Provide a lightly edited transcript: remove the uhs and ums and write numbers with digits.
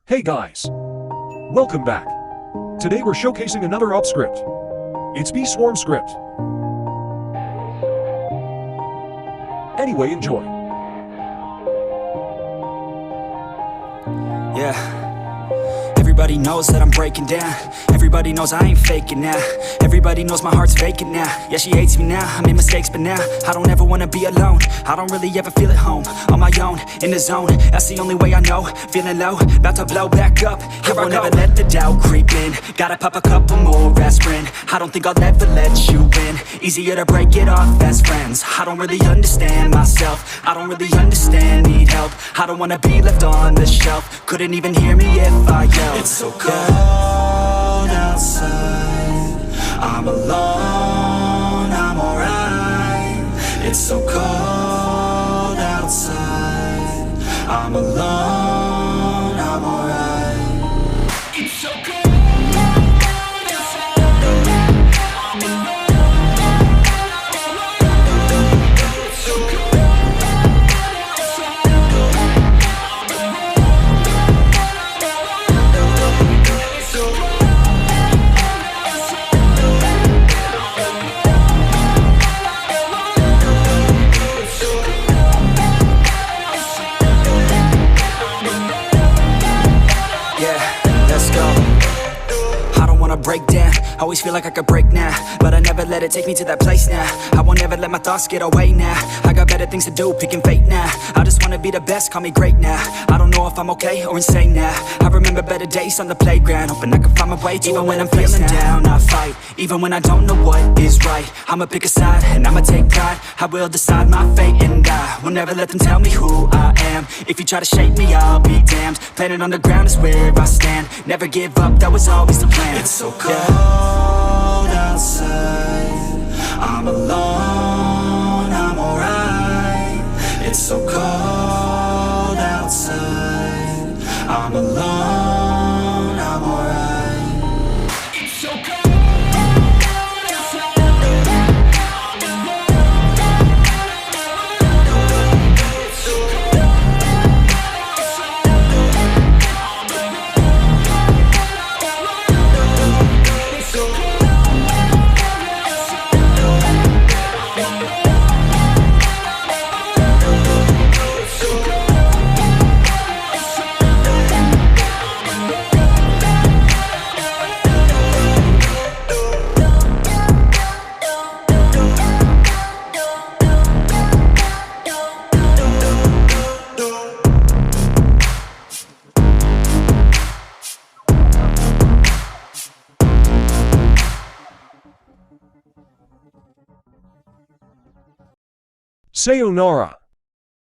Hey guys! Welcome back! Today we're showcasing another up script. It's B Swarm script. Anyway, enjoy. Yeah. Everybody knows that I'm breaking down. Everybody knows I ain't faking now. Everybody knows my heart's vacant now. Yeah, she hates me now, I made mistakes but now I don't ever wanna be alone. I don't really ever feel at home. On my own, in the zone, that's the only way I know. Feeling low, about to blow back up. Here I won't ever let the doubt creep in. Gotta pop a couple more aspirin. I don't think I'll ever let you in. Easier to break it off as friends. I don't really understand myself. I don't really understand, need help. I don't wanna be left on the shelf. Couldn't even hear me if I yelled. It's so cold outside. I'm alone, I'm alright. It's so cold outside. I'm alone, I'm alright. It's so cold. Break down, always feel like I could break now, but I never let it take me to that place now. I won't ever let my thoughts get away now. I got better things to do, picking fate now. I just wanna be the best, call me great now. I don't know if I'm okay or insane now. I remember better days on the playground, hoping I can find my way to even when I'm feeling down, I fight. Even when I don't know what is right, I'ma pick a side and I'ma take pride. I will decide my fate and I will never let them tell me who I am. If you try to shape me, I'll be damned. Planet on the ground is where I stand. Never give up, that was always the plan. It's so cold outside. I'm alone, I'm alright. It's so cold outside. I'm alone, I'm alright. It's so cold. Sayonara.